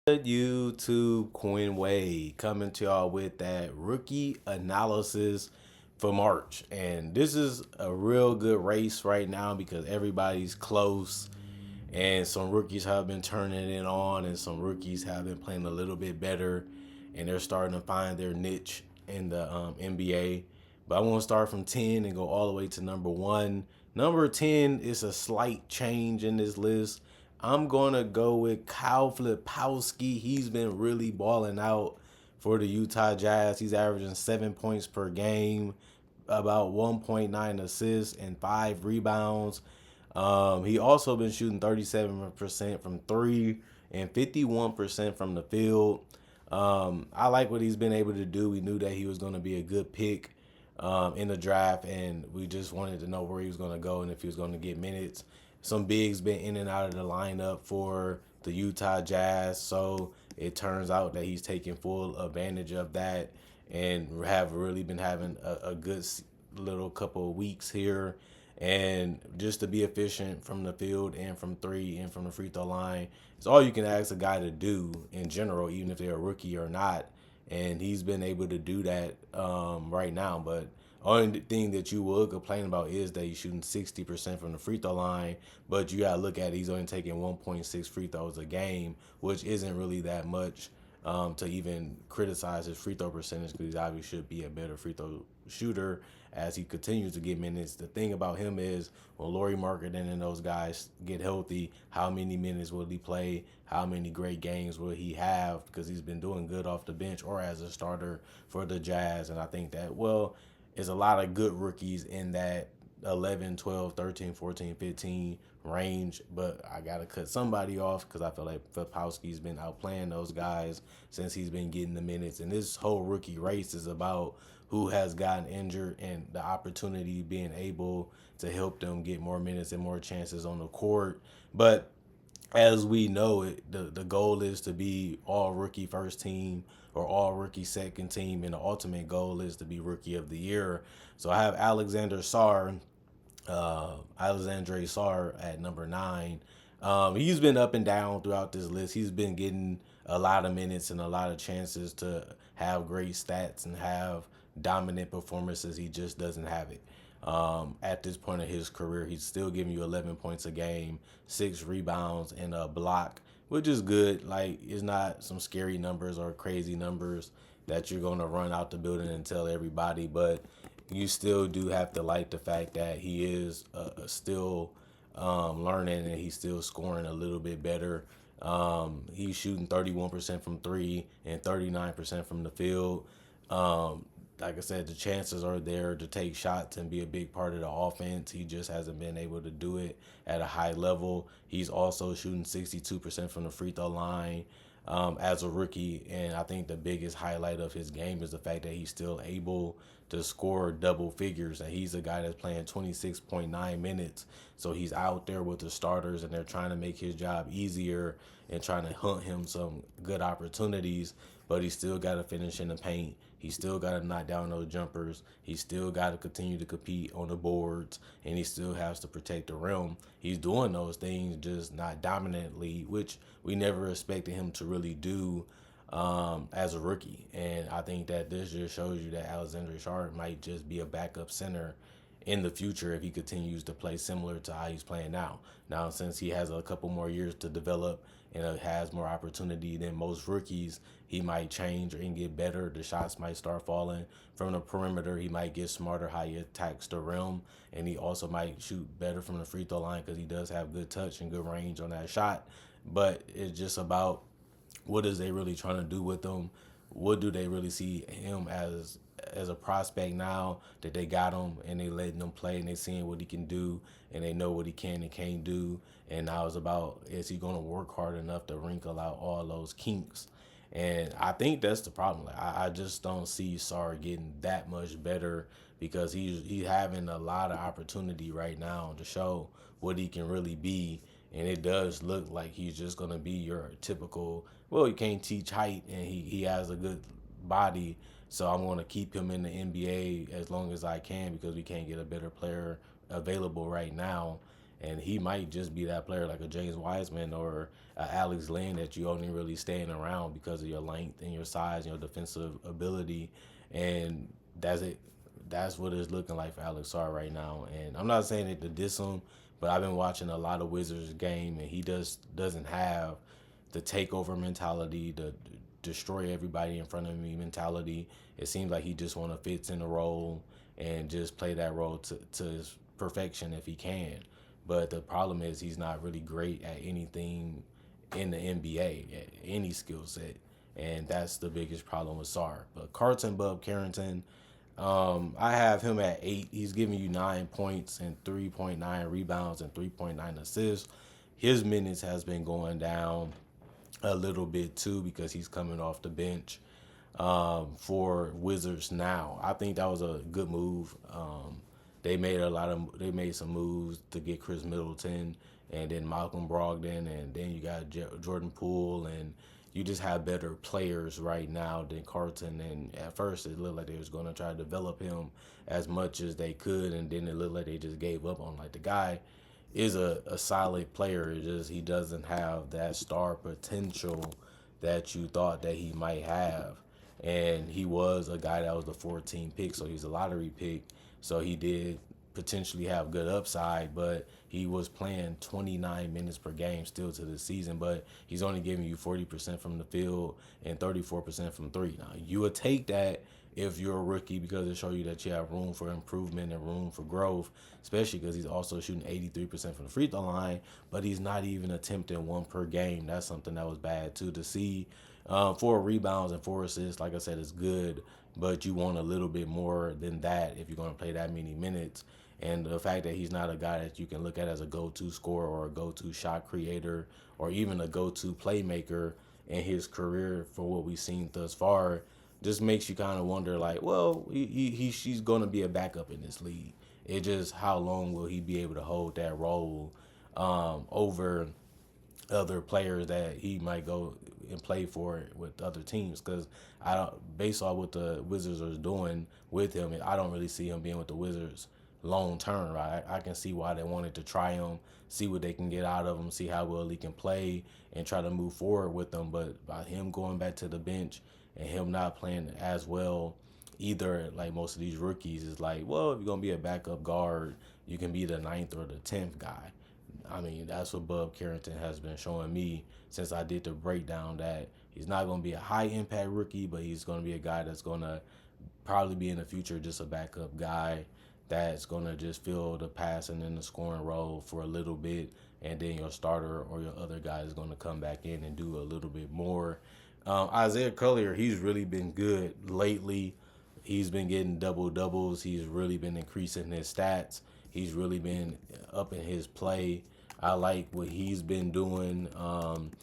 YouTube, Quinn Wade coming to y'all with that rookie analysis for March. And this is a real good race right now because everybody's close and some rookies have been turning it on and some rookies have been playing a little bit better and they're starting to find their niche in the NBA. But I want to start from 10 and go all the way to number 1. Number 10 is a slight change in this list. I'm going to go with Kyle Filipowski. He's been really balling out for the Utah Jazz. He's averaging 7 points per game, about 1.9 assists, and 5 rebounds. He also been shooting 37% from three and 51% from the field. I like what he's been able to do. We knew that he was going to be a good pick in the draft, and we just wanted to know where he was going to go and if he was going to get minutes. Some bigs been in and out of the lineup for the Utah Jazz, so it turns out that he's taking full advantage of that and have really been having a good little couple of weeks here. And just to be efficient from the field and from three and from the free throw line, it's all you can ask a guy to do in general, even if they're a rookie or not. And he's been able to do that right now. But only thing that you would complain about is that he's shooting 60% from the free throw line. But you got to look at it, he's only taking 1.6 free throws a game, which isn't really that much to even criticize his free throw percentage because he obviously should be a better free throw shooter as he continues to get minutes. The thing about him is when Lauri Markkanen and those guys get healthy, how many minutes will he play? How many great games will he have? Because he's been doing good off the bench or as a starter for the Jazz. And I think that, well, there's a lot of good rookies in that 11, 12, 13, 14, 15 range, but I got to cut somebody off because I feel like Filipowski's been outplaying those guys since he's been getting the minutes. And this whole rookie race is about who has gotten injured and the opportunity being able to help them get more minutes and more chances on the court. But as we know it, the goal is to be all rookie first team or all rookie second team, and the ultimate goal is to be rookie of the year. So I have Alexandre Sarr at number 9. He's been up and down throughout this list. He's been getting a lot of minutes and a lot of chances to have great stats and have dominant performances. He just doesn't have it. At this point of his career, he's still giving you 11 points a game, 6 rebounds, and a block, which is good. Like, it's not some scary numbers or crazy numbers that you're going to run out the building and tell everybody, but you still do have to like the fact that he is still learning and he's still scoring a little bit better. He's shooting 31% from three and 39% from the field. Like I said, the chances are there to take shots and be a big part of the offense. He just hasn't been able to do it at a high level. He's also shooting 62% from the free throw line as a rookie. And I think the biggest highlight of his game is the fact that he's still able to score double figures. And he's a guy that's playing 26.9 minutes. So he's out there with the starters and they're trying to make his job easier and trying to hunt him some good opportunities. But he still got to finish in the paint. He still got to knock down those jumpers. He still got to continue to compete on the boards, and he still has to protect the rim. He's doing those things, just not dominantly, which we never expected him to really do as a rookie. And I think that this just shows you that Alexander Sharp might just be a backup center in the future if he continues to play similar to how he's playing now. Now, since he has a couple more years to develop and has more opportunity than most rookies, he might change and get better. The shots might start falling from the perimeter. He might get smarter how he attacks the rim, and he also might shoot better from the free throw line because he does have good touch and good range on that shot. But it's just about what is they really trying to do with him? What do they really see him as a prospect now that they got him and they letting him play and they seeing what he can do and they know what he can and can't do. And now it's about, is he going to work hard enough to wrinkle out all those kinks? And I think that's the problem. Like, I just don't see Sarr getting that much better because he's having a lot of opportunity right now to show what he can really be. And it does look like he's just going to be your typical, well, he can't teach height and he has a good body. So I'm going to keep him in the NBA as long as I can because we can't get a better player available right now. and he might just be that player like a James Wiseman or a Alex Len that you only really staying around because of your length and your size and your defensive ability, and that's it. That's what it's looking like for Alex Sarr right now. And I'm not saying it to diss him, but I've been watching a lot of Wizards game, and he doesn't have the takeover mentality, the destroy everybody in front of me mentality. It seems like he just want to fits in the role and just play that role to his perfection if he can. But the problem is he's not really great at anything in the NBA, at any skill set. And that's the biggest problem with Sarr. But Carlton Bub Carrington, I have him at 8. He's giving you 9 points and 3.9 rebounds and 3.9 assists. His minutes has been going down a little bit too because he's coming off the bench for Wizards now. I think that was a good move. They made some moves to get Chris Middleton and then Malcolm Brogdon, and then you got Jordan Poole, and you just have better players right now than Carlton. And at first it looked like they was going to try to develop him as much as they could, and then it looked like they just gave up on, like, the guy is a solid player. It's just he doesn't have that star potential that you thought that he might have. And he was a guy that was the 14 pick, so he's a lottery pick. So he did potentially have good upside, but he was playing 29 minutes per game still to the season, but he's only giving you 40% from the field and 34% from three. Now, you would take that if you're a rookie because it shows you that you have room for improvement and room for growth, especially because he's also shooting 83% from the free throw line, but he's not even attempting one per game. That's something that was bad too to see. 4 rebounds and 4 assists, like I said, is good, but you want a little bit more than that if you're going to play that many minutes. And the fact that he's not a guy that you can look at as a go-to scorer or a go-to shot creator or even a go-to playmaker in his career for what we've seen thus far just makes you kind of wonder, like, well, she's going to be a backup in this league. It just, how long will he be able to hold that role over other players that he might go and play for with other teams? Because I don't, based on what the Wizards are doing with him, I don't really see him being with the Wizards long term. Right, I can see why they wanted to try him, see what they can get out of him, see how well he can play, and try to move forward with him. But by him going back to the bench and him not playing as well either, like most of these rookies, is like, well, if you're gonna be a backup guard, you can be the ninth or the 10th guy. I mean, that's what Bub Carrington has been showing me since I did the breakdown, that he's not going to be a high impact rookie, but he's going to be a guy that's going to probably be in the future just a backup guy that's going to just fill the passing and the scoring role for a little bit, and then your starter or your other guy is going to come back in and do a little bit more. Isaiah Collier, he's really been good lately. He's been getting double doubles. He's really been increasing his stats. He's really been up in his play. I like what he's been doing.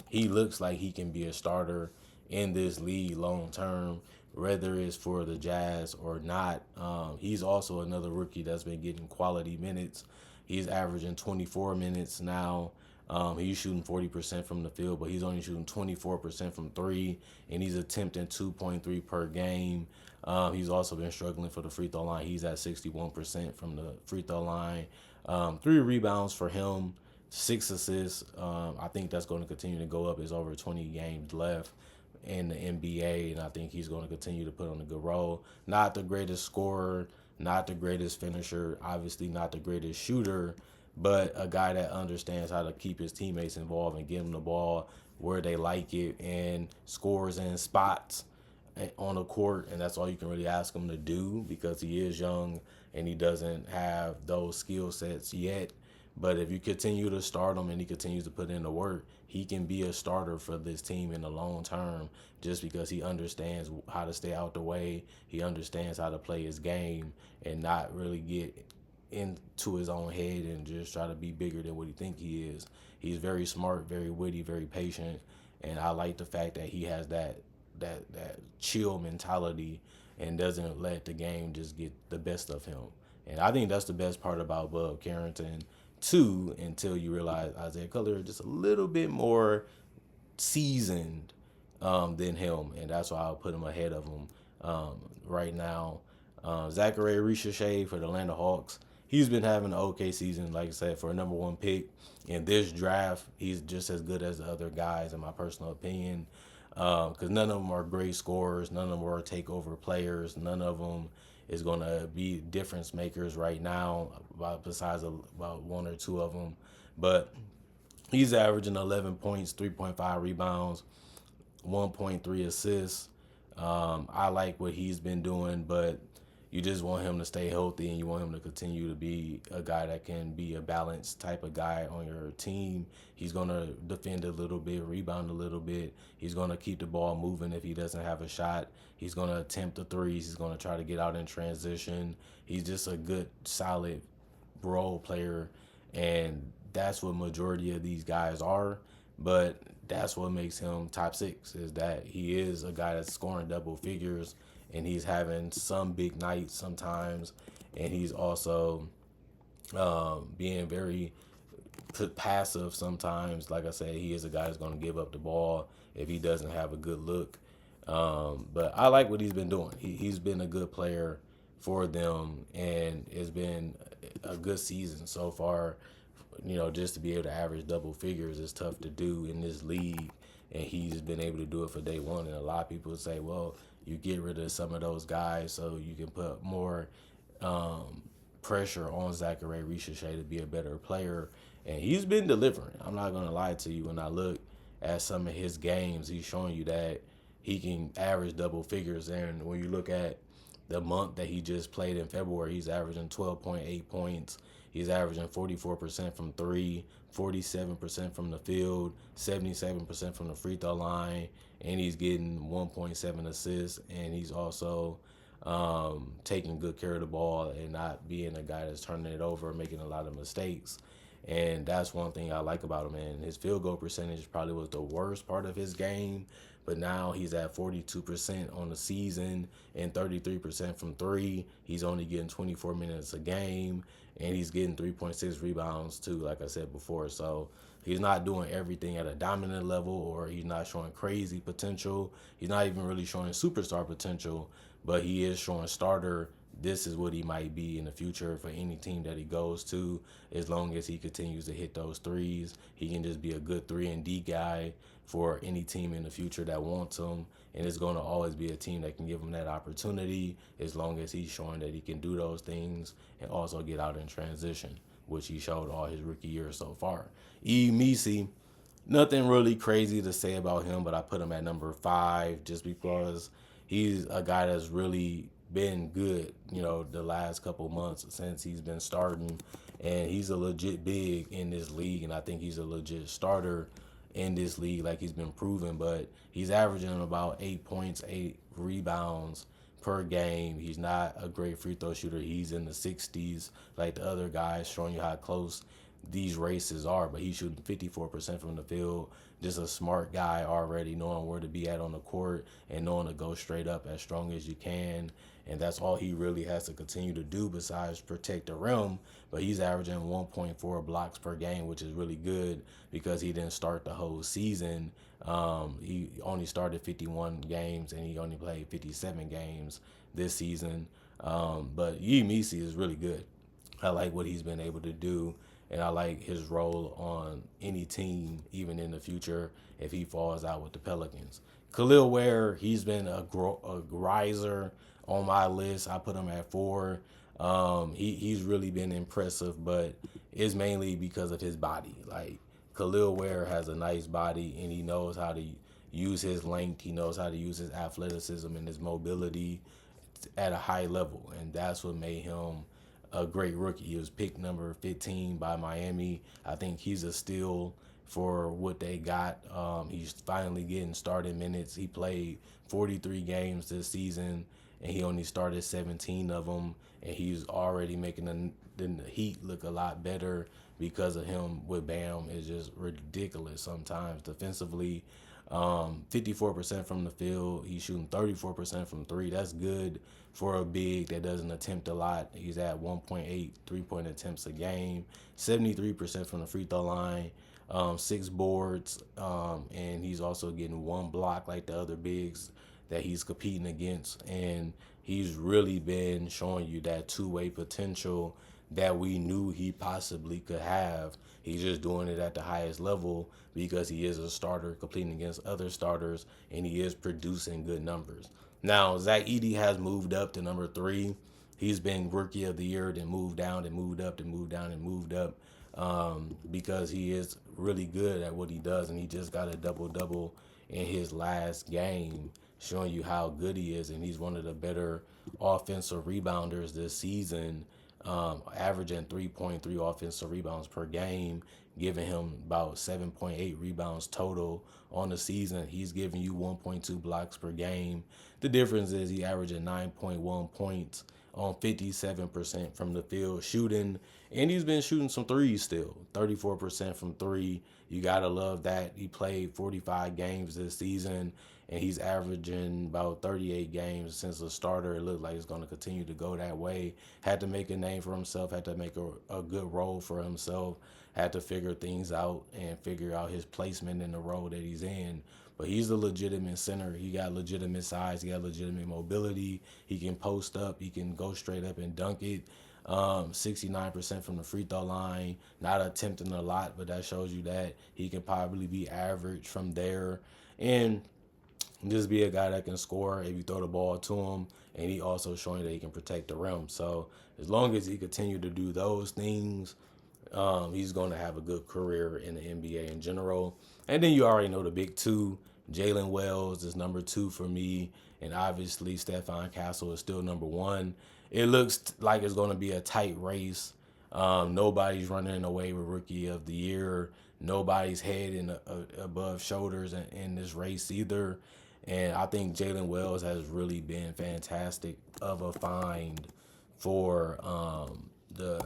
He looks like he can be a starter in this league long term, whether it's for the Jazz or not. He's also another rookie that's been getting quality minutes. He's averaging 24 minutes now. He's shooting 40% from the field, but he's only shooting 24% from three, and he's attempting 2.3 per game. He's also been struggling for the free throw line. He's at 61% from the free throw line. 3 rebounds for him, 6 assists. I think that's going to continue to go up. There's over 20 games left in the NBA, and I think he's going to continue to put on a good role. Not the greatest scorer, not the greatest finisher, obviously not the greatest shooter, but a guy that understands how to keep his teammates involved and give them the ball where they like it, and scores in spots on the court. And that's all you can really ask him to do because he is young and he doesn't have those skill sets yet. But if you continue to start him and he continues to put in the work, he can be a starter for this team in the long term just because he understands how to stay out the way. He understands how to play his game and not really get into his own head and just try to be bigger than what he think he is. He's very smart, very witty, very patient, and I like the fact that he has that chill mentality and doesn't let the game just get the best of him. And I think that's the best part about Bub Carrington too, until you realize Isaiah Collier is just a little bit more seasoned than him, and that's why I'll put him ahead of him right now. Zachary Richardson for the Atlanta Hawks. he's been having an okay season, like I said, for a number one pick. In this draft, he's just as good as the other guys, in my personal opinion. Because none of them are great scorers, none of them are takeover players, none of them is going to be difference makers right now, besides about one or two of them. But he's averaging 11 points, 3.5 rebounds, 1.3 assists. I like what he's been doing, but you just want him to stay healthy and you want him to continue to be a guy that can be a balanced type of guy on your team. He's going to defend a little bit, rebound a little bit. He's going to keep the ball moving if he doesn't have a shot. He's going to attempt the threes. He's going to try to get out in transition. He's just a good, solid role player, and that's what majority of these guys are. But that's what makes him top six, is that he is a guy that's scoring double figures, and he's having some big nights sometimes, and he's also being very passive sometimes. Like I said, he is a guy that's going to give up the ball if he doesn't have a good look. But I like what he's been doing. He's been a good player for them, and it's been a good season so far. Just to be able to average double figures is tough to do in this league, and he's been able to do it for day one. And a lot of people say, well, you get rid of some of those guys so you can put more pressure on Zachary Ricochet to be a better player. And he's been delivering. I'm not going to lie to you. When I look at some of his games, he's showing you that he can average double figures. And when you look at the month that he just played in February, he's averaging 12.8 points. He's averaging 44% from three, 47% from the field, 77% from the free throw line, and he's getting 1.7 assists. And he's also taking good care of the ball and not being a guy that's turning it over, making a lot of mistakes. And that's one thing I like about him. And his field goal percentage probably was the worst part of his game, but now he's at 42% on the season and 33% from three. He's only getting 24 minutes a game, and he's getting 3.6 rebounds too, like I said before. So he's not doing everything at a dominant level, or he's not showing crazy potential. He's not even really showing superstar potential, but he is showing starter. This is what he might be in the future for any team that he goes to. As long as he continues to hit those threes, he can just be a good 3-and-D guy for any team in the future that wants him. And it's going to always be a team that can give him that opportunity, as long as he's showing that he can do those things and also get out in transition, which he showed all his rookie year so far. Misi, nothing really crazy to say about him, but I put him at number 5 just because he's a guy that's really been good, the last couple months since he's been starting. And he's a legit big in this league, and I think he's a legit starter in this league, like he's been proven. But he's averaging about 8 points, 8 rebounds per game. He's not a great free throw shooter. He's in the 60s, like the other guys, showing you how close these races are. But he's shooting 54% from the field. Just a smart guy already, knowing where to be at on the court and knowing to go straight up as strong as you can. And that's all he really has to continue to do besides protect the rim. But he's averaging 1.4 blocks per game, which is really good because he didn't start the whole season. He only started 51 games, and he only played 57 games this season. But Misi is really good. I like what he's been able to do, and I like his role on any team, even in the future, if he falls out with the Pelicans. Khalil Ware, he's been a riser on my list. I put him at 4. He's really been impressive, but it's mainly because of his body. Like, Khalil Ware has a nice body, and he knows how to use his length. He knows how to use his athleticism and his mobility at a high level, and that's what made him a great rookie. He was picked number 15 by Miami. I think he's a steal for what they got. He's finally getting started minutes. He played 43 games this season, and he only started 17 of them, and he's already making the Heat look a lot better because of him with Bam. Is just ridiculous sometimes defensively. 54% from the field. He's shooting 34% from three. That's good for a big that doesn't attempt a lot. He's at 1.8 3-point attempts a game. 73% from the free throw line. 6 boards. And he's also getting 1 block like the other bigs that he's competing against. And he's really been showing you that two-way potential that we knew he possibly could have. He's just doing it at the highest level because he is a starter competing against other starters and he is producing good numbers. Now, Zach Edey has moved up to number 3. He's been rookie of the year, then moved down, then moved up, then moved down, and moved up because he is really good at what he does, and he just got a double double in his last game, showing you how good he is, and he's one of the better offensive rebounders this season, averaging 3.3 offensive rebounds per game, giving him about 7.8 rebounds total on the season. He's giving you 1.2 blocks per game. The difference is he averaging 9.1 points on 57% from the field shooting, and he's been shooting some threes still, 34% from 3. You got to love that. He played 45 games this season, and he's averaging about 38 games since the starter. It looks like it's going to continue to go that way. Had to make a name for himself, had to make a good role for himself, had to figure things out and figure out his placement in the role that he's in. But he's a legitimate center. He got legitimate size. He got legitimate mobility. He can post up. He can go straight up and dunk it. 69% from the free throw line. Not attempting a lot, but that shows you that he can probably be average from there. And just be a guy that can score if you throw the ball to him. And he also showing that he can protect the rim. So as long as he continue to do those things, he's going to have a good career in the NBA in general. And then you already know the big two. Jalen Wells is number 2 for me. And obviously, Stephon Castle is still number 1. It looks like it's going to be a tight race. Nobody's running away with Rookie of the Year. Nobody's head above shoulders in this race either. And I think Jalen Wells has really been fantastic of a find for the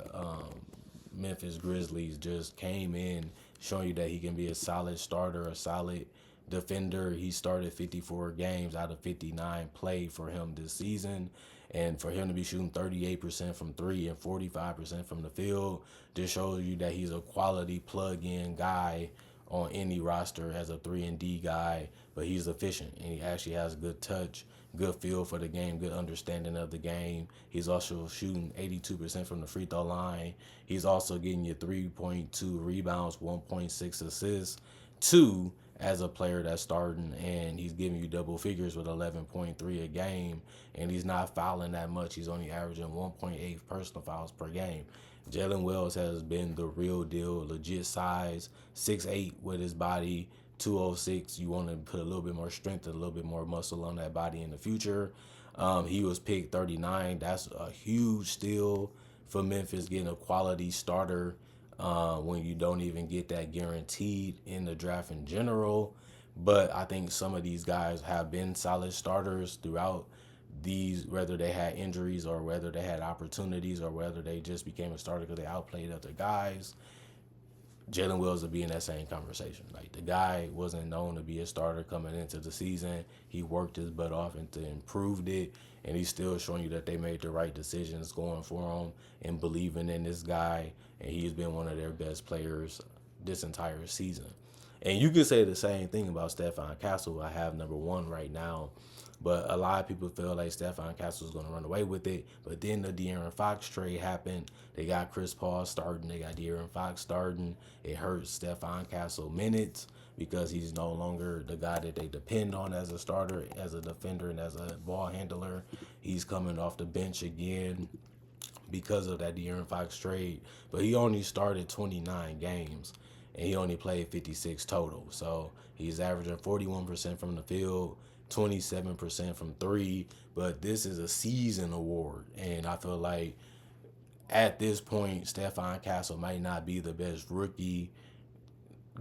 Memphis Grizzlies. Just came in showing you that he can be a solid starter, a solid defender. He started 54 games out of 59 played for him this season. And for him to be shooting 38% from 3 and 45% from the field just shows you that he's a quality plug-in guy on any roster as a 3-and-D guy, but he's efficient and he actually has good touch, good feel for the game, good understanding of the game. He's also shooting 82% from the free throw line. He's also getting you 3.2 rebounds, 1.6 assists, 2 as a player that's starting, and he's giving you double figures with 11.3 a game, and he's not fouling that much. He's only averaging 1.8 personal fouls per game. Jalen Wells has been the real deal, legit size, 6'8" with his body, 206. You want to put a little bit more strength and a little bit more muscle on that body in the future. He was picked 39. That's a huge steal for Memphis, getting a quality starter when you don't even get that guaranteed in the draft in general. But I think some of these guys have been solid starters throughout these, whether they had injuries or whether they had opportunities or whether they just became a starter because they outplayed other guys. Jalen Wells would be in that same conversation. Like, the guy wasn't known to be a starter coming into the season. He worked his butt off and improved it, and he's still showing you that they made the right decisions going for him and believing in this guy, and he's been one of their best players this entire season. And you could say the same thing about Stephon Castle. I have number 1 right now. But a lot of people feel like Stephon Castle is going to run away with it. But then the De'Aaron Fox trade happened. They got Chris Paul starting. They got De'Aaron Fox starting. It hurts Stephon Castle minutes because he's no longer the guy that they depend on as a starter, as a defender, and as a ball handler. He's coming off the bench again because of that De'Aaron Fox trade. But he only started 29 games, and he only played 56 total. So he's averaging 41% from the field, 27% from 3, but this is a season award, and I feel like at this point, Stephon Castle might not be the best rookie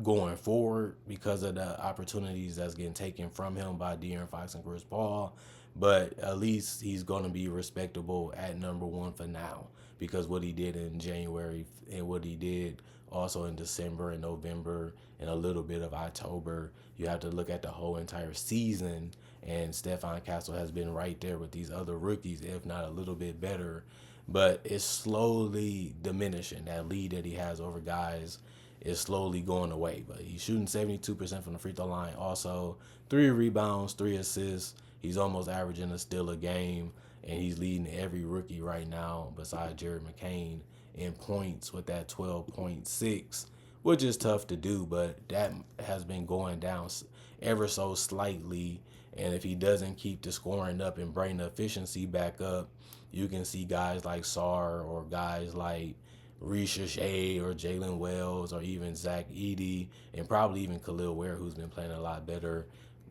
going forward because of the opportunities that's getting taken from him by De'Aaron Fox and Chris Paul, but at least he's going to be respectable at number 1 for now because what he did in January and what he did also in December and November and a little bit of October, you have to look at the whole entire season, and Stephon Castle has been right there with these other rookies, if not a little bit better, but it's slowly diminishing. That lead that he has over guys is slowly going away, but he's shooting 72% from the free throw line. Also, 3 rebounds, 3 assists. He's almost averaging a steal a game, and he's leading every rookie right now besides Jared McCain in points with that 12.6, which is tough to do, but that has been going down ever so slightly. And if he doesn't keep the scoring up and bring the efficiency back up, you can see guys like Sar or guys like Risha Shea or Jalen Wells or even Zach Edey and probably even Khalil Ware, who's been playing a lot better,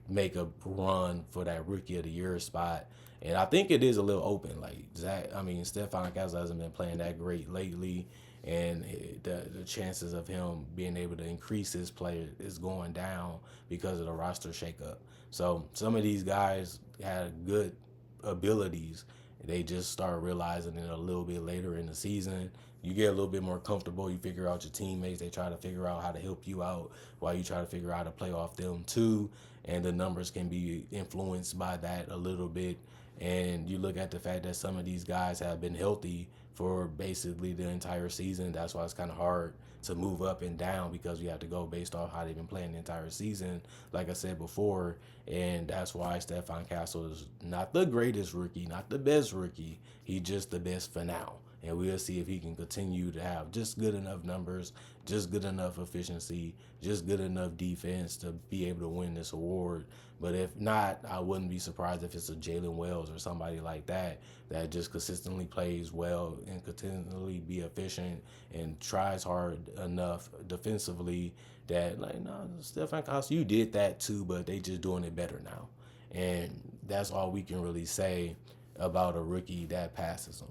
make a run for that Rookie of the Year spot. And I think it is a little open. Like Stephon Castle hasn't been playing that great lately, and the chances of him being able to increase his play is going down because of the roster shakeup. So some of these guys had good abilities. They just start realizing it a little bit later in the season. You get a little bit more comfortable. You figure out your teammates. They try to figure out how to help you out while you try to figure out how to play off them too. And the numbers can be influenced by that a little bit. And you look at the fact that some of these guys have been healthy for basically the entire season. That's why it's kind of hard to move up and down because we have to go based off how they've been playing the entire season, like I said before. And that's why Stephon Castle is not the greatest rookie, not the best rookie. He's just the best for now. And we'll see if he can continue to have just good enough numbers, just good enough efficiency, just good enough defense to be able to win this award. But if not, I wouldn't be surprised if it's a Jalen Wells or somebody like that that just consistently plays well and continually be efficient and tries hard enough defensively that, like, no, Stephon Castle, you did that too, but they just doing it better now. And that's all we can really say about a rookie that passes them.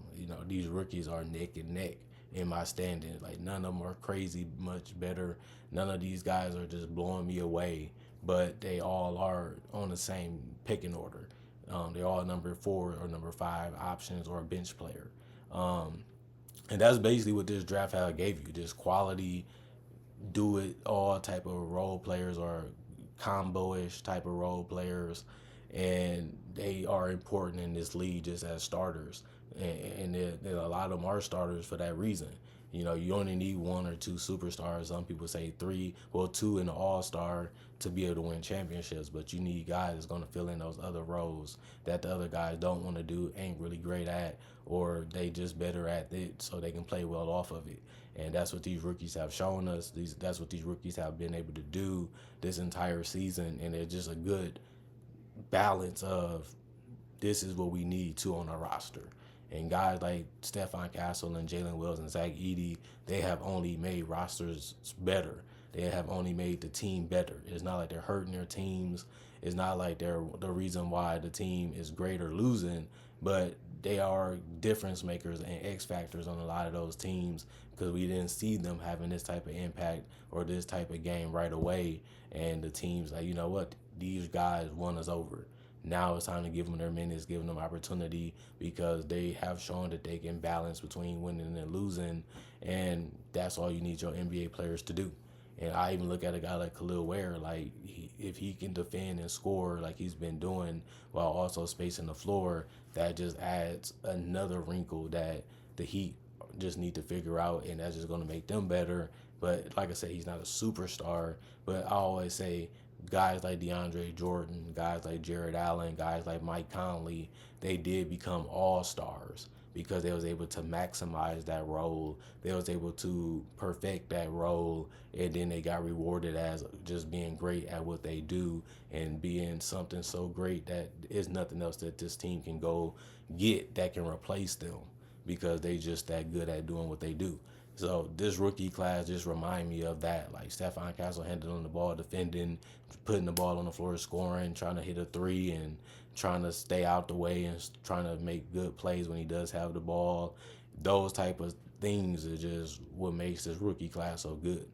These rookies are neck and neck in my standing. Like, none of them are crazy much better. None of these guys are just blowing me away, but they all are on the same picking order. They're all number 4 or number 5 options or a bench player. Um, and that's basically what this draft had gave you, just quality, do it all type of role players or combo-ish type of role players, and they are important in this league just as starters. And a lot of them are starters for that reason. You only need 1 or 2 superstars. Some people say 3, well, 2 in the all-star to be able to win championships, but you need guys that's going to fill in those other roles that the other guys don't want to do, ain't really great at, or they just better at it so they can play well off of it. And that's what these rookies have shown us. That's what these rookies have been able to do this entire season, and it's just a good balance of this is what we need too on our roster. And guys like Stephon Castle and Jalen Wells and Zach Edey, they have only made rosters better. They have only made the team better. It's not like they're hurting their teams. It's not like they're the reason why the team is great or losing, but they are difference makers and X factors on a lot of those teams because we didn't see them having this type of impact or this type of game right away. And the team's like, you know what? These guys won us over. Now it's time to give them their minutes, give them opportunity because they have shown that they can balance between winning and losing, and that's all you need your NBA players to do. And I even look at a guy like Khalil Ware, like if he can defend and score like he's been doing while also spacing the floor, that just adds another wrinkle that the Heat just need to figure out, and that's just going to make them better. But like I said, he's not a superstar, but I always say guys like DeAndre Jordan, guys like Jared Allen, guys like Mike Conley, they did become all-stars because they was able to maximize that role. They was able to perfect that role, and then they got rewarded as just being great at what they do and being something so great that is nothing else that this team can go get that can replace them because they just that good at doing what they do. So this rookie class just remind me of that. Like Stephon Castle handling the ball, defending, putting the ball on the floor, scoring, trying to hit a 3, and trying to stay out the way and trying to make good plays when he does have the ball. Those type of things are just what makes this rookie class so good.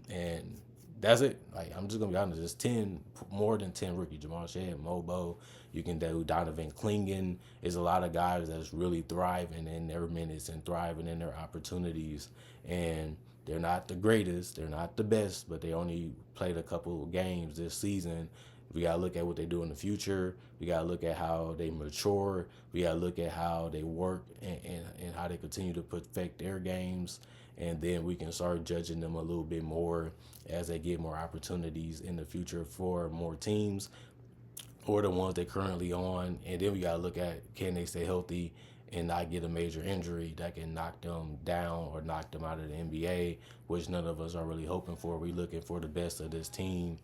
And that's it. Like, I'm just gonna be honest. There's more than 10 rookies. Jamal Shead, Mobo. You can do Donovan Clingan. There's a lot of guys that's really thriving in their minutes and thriving in their opportunities. And they're not the greatest. They're not the best, but they only played a couple of games this season. We gotta look at what they do in the future. We gotta look at how they mature. We gotta look at how they work and how they continue to perfect their games. And then we can start judging them a little bit more as they get more opportunities in the future for more teams or the ones they're currently on. And then we got to look at, can they stay healthy and not get a major injury that can knock them down or knock them out of the NBA, which none of us are really hoping for. We're looking for the best of this team,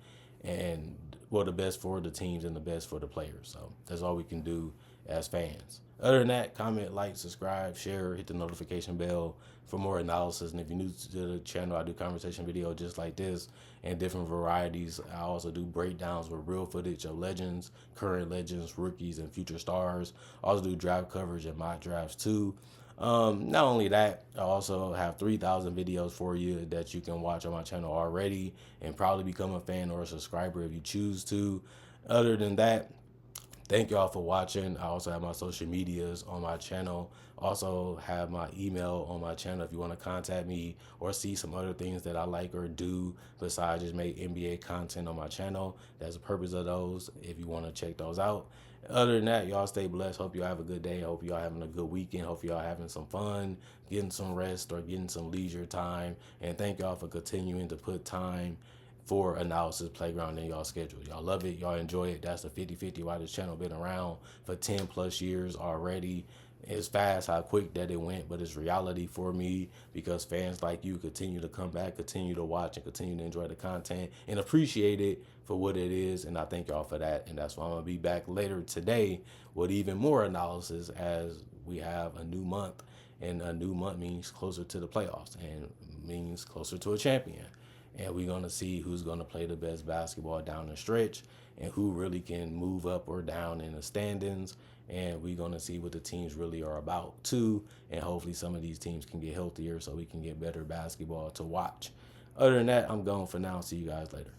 and well, the best for the teams and the best for the players. So that's all we can do as fans. Other than that, comment, like, subscribe, share, hit the notification bell for more analysis. And if you're new to the channel, I do conversation video just like this and different varieties. I also do breakdowns with real footage of legends, current legends, rookies, and future stars. I also do draft coverage and mock drafts too. Not only that, I also have 3,000 videos for you that you can watch on my channel already and probably become a fan or a subscriber if you choose to. Other than that, thank y'all for watching. I also have my social medias on my channel. Also have my email on my channel if you want to contact me or see some other things that I like or do besides just make NBA content on my channel. That's the purpose of those if you want to check those out. Other than that, y'all stay blessed. Hope y'all have a good day. Hope y'all having a good weekend. Hope y'all having some fun, getting some rest or getting some leisure time. And thank y'all for continuing to put time for Analysis Playground in y'all schedule. Y'all love it. Y'all enjoy it. That's the 50/50 why this channel been around for 10 plus years already. It's fast how quick that it went, but it's reality for me because fans like you continue to come back, continue to watch, and continue to enjoy the content and appreciate it for what it is. And I thank y'all for that. And that's why I'm going to be back later today with even more analysis as we have a new month. And a new month means closer to the playoffs and means closer to a champion. And we're going to see who's going to play the best basketball down the stretch and who really can move up or down in the standings. And we're going to see what the teams really are about too. And hopefully some of these teams can get healthier so we can get better basketball to watch. Other than that, I'm gone for now. See you guys later.